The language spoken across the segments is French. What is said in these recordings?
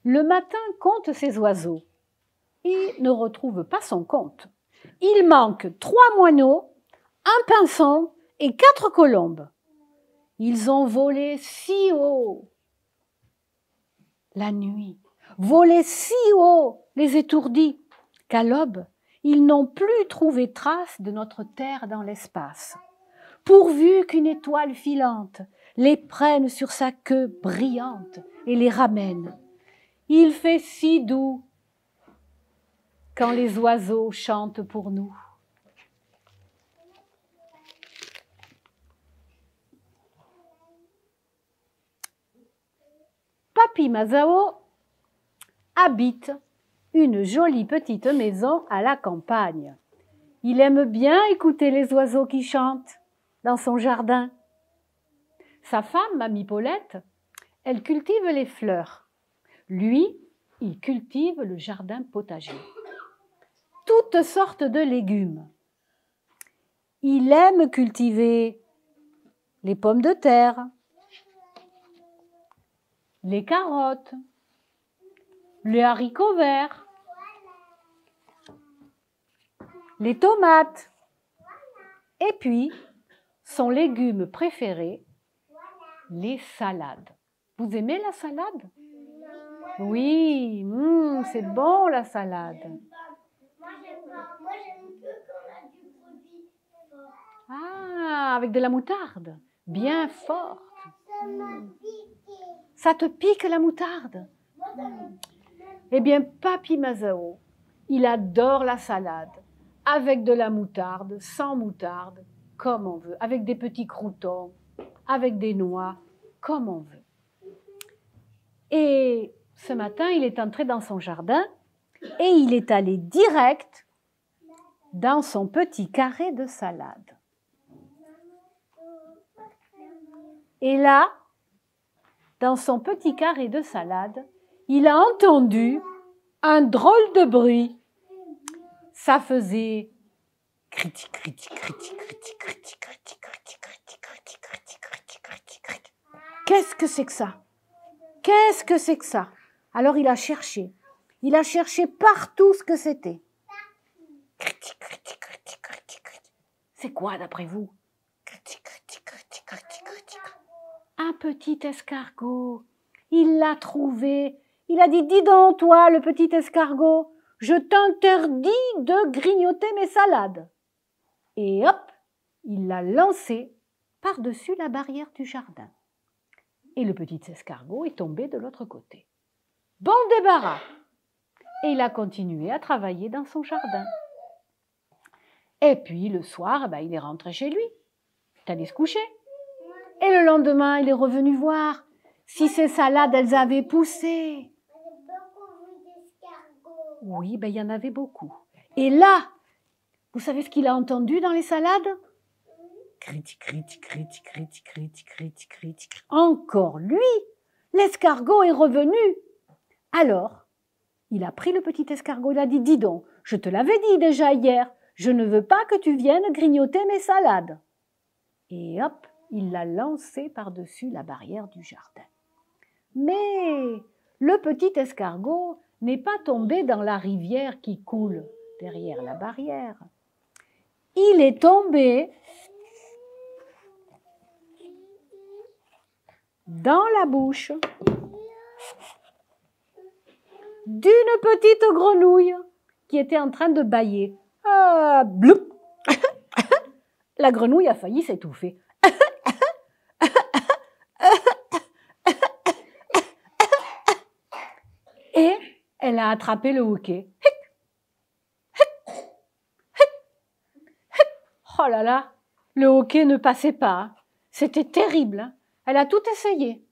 Le matin compte ses oiseaux. Il ne retrouve pas son compte. Il manque 3 moineaux, un pinson et 4 colombes. Ils ont volé si haut la nuit, volé si haut les étourdis, qu'à l'aube, ils n'ont plus trouvé trace de notre terre dans l'espace. Pourvu qu'une étoile filante les prenne sur sa queue brillante et les ramène. Il fait si doux quand les oiseaux chantent pour nous. Papy Mazao habite une jolie petite maison à la campagne. Il aime bien écouter les oiseaux qui chantent dans son jardin. Sa femme, Mamie Paulette, elle cultive les fleurs. Lui, il cultive le jardin potager. Toutes sortes de légumes. Il aime cultiver les pommes de terre, les carottes, les haricots verts, les tomates. Et puis, son légume préféré, les salades. Vous aimez la salade? Oui, c'est bon la salade. Moi, j'aime pas. Moi, j'aime que quand on a du produit fort. Ah, avec de la moutarde, bien forte. Ça m'a piqué. Ça te pique la moutarde? Moi, ça m'a Eh bien, Papy Mazao, il adore la salade, avec de la moutarde, sans moutarde, comme on veut, avec des petits croûtons, avec des noix, comme on veut. Et ce matin, il est entré dans son jardin et il est allé direct dans son petit carré de salade. Et là, dans son petit carré de salade, il a entendu un drôle de bruit. Ça faisait critic, critic, critic, critic, critic, critic, critic, critic, critic, critic, critic, critic, critic. Qu'est-ce que c'est que ça? Qu'est-ce que c'est que ça? Alors il a cherché. Il a cherché partout ce que c'était. Critic, critic, critic, critic, critic. C'est quoi d'après vous? Critic, critic, critic, critic, critic. Un petit escargot. Il l'a trouvé. Il a dit, dis donc toi, le petit escargot, je t'interdis de grignoter mes salades. Et hop, il l'a lancé par-dessus la barrière du jardin. Et le petit escargot est tombé de l'autre côté. Bon débarras! Et il a continué à travailler dans son jardin. Et puis le soir, il est rentré chez lui. Il est allé se coucher. Et le lendemain, il est revenu voir si ses salades, elles avaient poussé. Oui, il y en avait beaucoup. Et là, vous savez ce qu'il a entendu dans les salades? Critic, critic, critic, critic, critic, critic, critic. Encore lui, l'escargot est revenu. Alors, il a pris le petit escargot, il a dit, dis donc, je te l'avais dit déjà hier, je ne veux pas que tu viennes grignoter mes salades. Et hop, il l'a lancé par-dessus la barrière du jardin. Mais le petit escargot n'est pas tombé dans la rivière qui coule derrière la barrière. Il est tombé dans la bouche d'une petite grenouille qui était en train de bâiller. Ah, bloup! La grenouille a failli s'étouffer. Et elle a attrapé le hoquet. Oh là là, le hoquet ne passait pas. C'était terrible. Elle a tout essayé.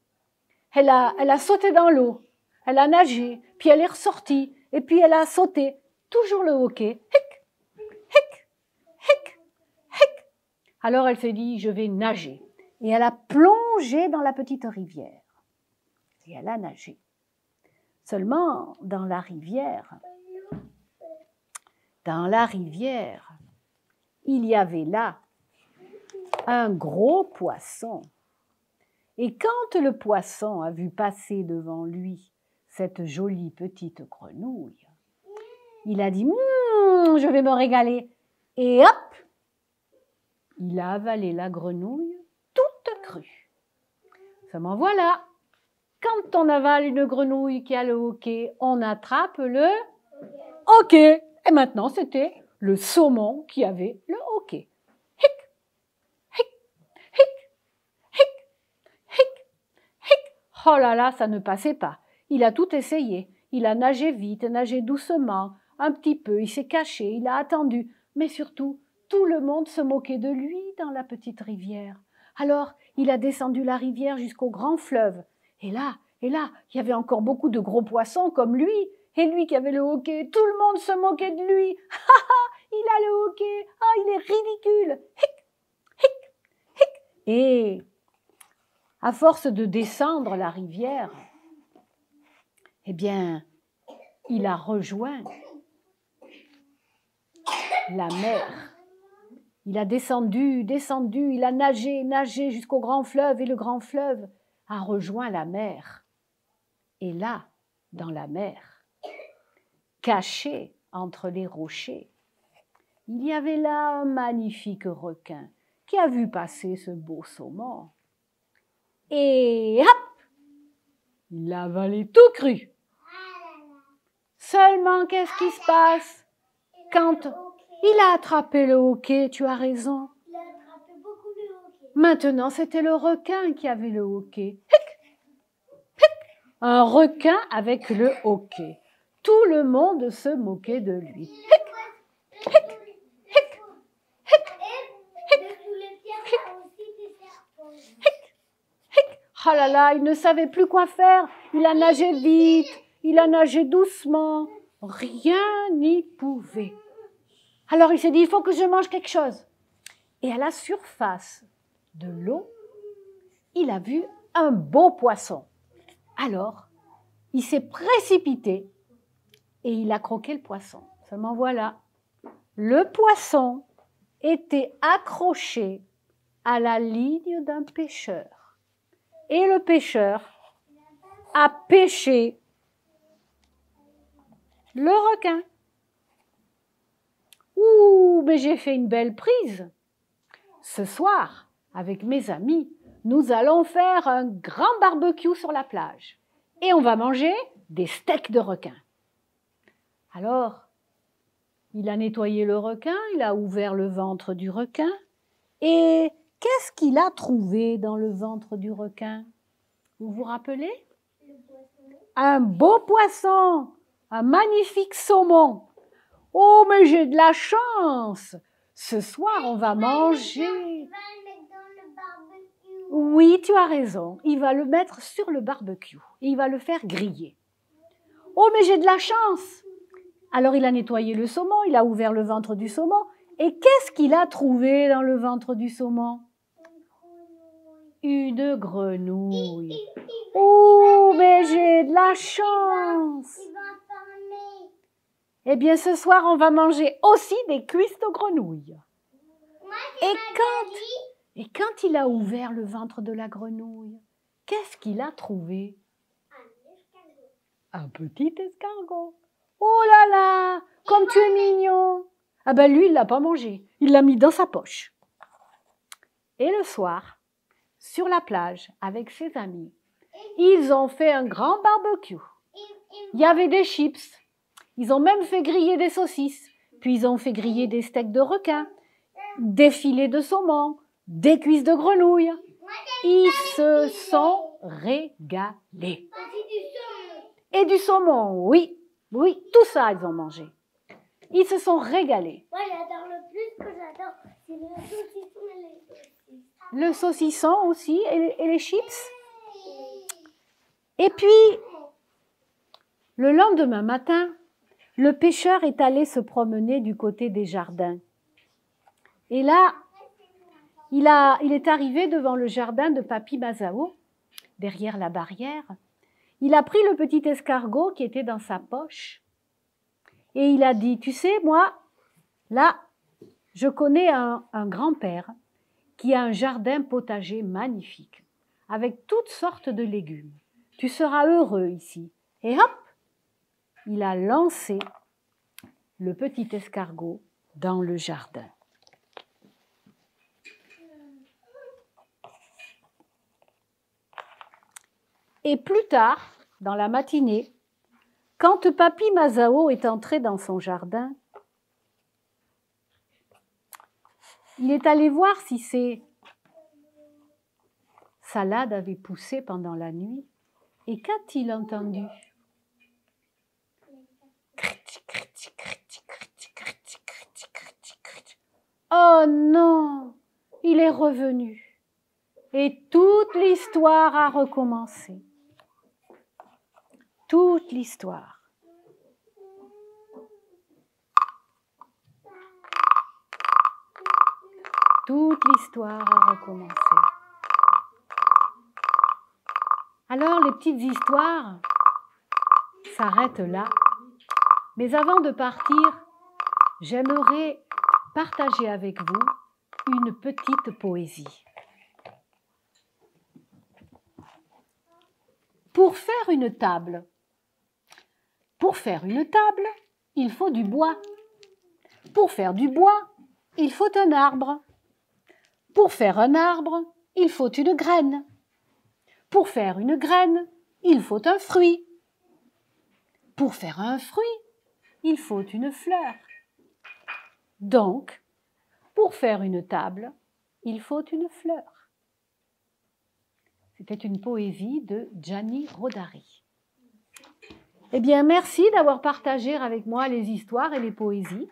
Elle a sauté dans l'eau. Elle a nagé, puis elle est ressortie, et puis elle a sauté. Toujours le hoquet. Hic, hic, hic, hic. Alors elle s'est dit, je vais nager. Et elle a plongé dans la petite rivière. Et elle a nagé. Seulement, dans la rivière, il y avait là un gros poisson. Et quand le poisson a vu passer devant lui cette jolie petite grenouille. Il a dit, je vais me régaler. Et hop, il a avalé la grenouille toute crue. Seulement voilà, quand on avale une grenouille qui a le hoquet, on attrape le hoquet. Et maintenant, c'était le saumon qui avait le hoquet. Hic, hic, hic, hic, hic, hic. Oh là là, ça ne passait pas. Il a tout essayé. Il a nagé vite, nagé doucement, un petit peu, il s'est caché, il a attendu. Mais surtout, tout le monde se moquait de lui dans la petite rivière. Alors, il a descendu la rivière jusqu'au grand fleuve. Et là, il y avait encore beaucoup de gros poissons comme lui. Et lui qui avait le hoquet, tout le monde se moquait de lui. Il a le hoquet, il est ridicule. Hic, hic, hic. Et à force de descendre la rivière, eh bien, il a rejoint la mer. Il a descendu, il a nagé jusqu'au grand fleuve et le grand fleuve a rejoint la mer. Et là, dans la mer, caché entre les rochers, il y avait là un magnifique requin qui a vu passer ce beau saumon. Et hop, il l'a avalé tout cru. Seulement, qu'est-ce qui se passe quand il a attrapé le hoquet? Tu as raison. Il a attrapé beaucoup le hoquet. Maintenant, c'était le requin qui avait le hoquet. Hic, hic. Un requin avec le hoquet. Tout le monde se moquait de lui. Hic, hic, hic, hic, hic, Sous les pierres, il y a aussi des serpents. hic, hic. Oh là là, il ne savait plus quoi faire. Il a nagé vite, il a nagé doucement. Rien n'y pouvait. Alors il s'est dit, il faut que je mange quelque chose. Et à la surface de l'eau, il a vu un beau poisson. Alors, il s'est précipité et il a croqué le poisson. Seulement voilà, le poisson était accroché à la ligne d'un pêcheur. Et le pêcheur a pêché le requin. Ouh, mais j'ai fait une belle prise. Ce soir, avec mes amis, nous allons faire un grand barbecue sur la plage. Et on va manger des steaks de requin. Alors, il a nettoyé le requin, il a ouvert le ventre du requin. Et qu'est-ce qu'il a trouvé dans le ventre du requin? Vous vous rappelez? Un beau poisson, un magnifique saumon. Oh, mais j'ai de la chance! Ce soir, on va manger. Il va le mettre dans le barbecue. Oui, tu as raison. Il va le mettre sur le barbecue et il va le faire griller. Oh, mais j'ai de la chance! Alors, il a nettoyé le saumon, il a ouvert le ventre du saumon. Et qu'est-ce qu'il a trouvé dans le ventre du saumon? Une grenouille. Oh, mais j'ai de la chance! Il va fermer. Eh bien, ce soir, on va manger aussi des cuisses de grenouille. Moi, Et c'est quand, Magali. et quand il a ouvert le ventre de la grenouille, qu'est-ce qu'il a trouvé? Un escargot. Un petit escargot. Oh là là, comme tu es mignon. Ah ben lui, il l'a pas mangé. Il l'a mis dans sa poche. Et le soir, sur la plage, avec ses amis, ils ont fait un grand barbecue. Il y avait des chips. Ils ont même fait griller des saucisses. Puis ils ont fait griller des steaks de requin, des filets de saumon, des cuisses de grenouille. Ils se sont régalés. Voici du saumon. Et du saumon, oui. Oui, tout ça, ils ont mangé. Ils se sont régalés. Moi, j'adore le plus que j'adore, c'est le saucisson et les saucisses. Le saucisson aussi et les chips. Et puis, le lendemain matin, le pêcheur est allé se promener du côté des jardins. Et là, il est arrivé devant le jardin de Papy Mazao, derrière la barrière. Il a pris le petit escargot qui était dans sa poche et il a dit, tu sais, moi, là, je connais un grand-père qui a un jardin potager magnifique, avec toutes sortes de légumes. Tu seras heureux ici. Et hop, il a lancé le petit escargot dans le jardin. Et plus tard, dans la matinée, quand Papy Mazao est entré dans son jardin, il est allé voir si ses salades avaient poussé pendant la nuit. Et qu'a-t-il entendu? Oh non, il est revenu. Et toute l'histoire a recommencé. Toute l'histoire. Toute l'histoire a recommencé. Alors, les petites histoires s'arrêtent là. Mais avant de partir, j'aimerais partager avec vous une petite poésie. Pour faire une table, il faut du bois. Pour faire du bois, il faut un arbre. Pour faire un arbre, il faut une graine. Pour faire une graine, il faut un fruit. Pour faire un fruit, il faut une fleur. Donc, pour faire une table, il faut une fleur. C'était une poésie de Gianni Rodari. Eh bien, merci d'avoir partagé avec moi les histoires et les poésies.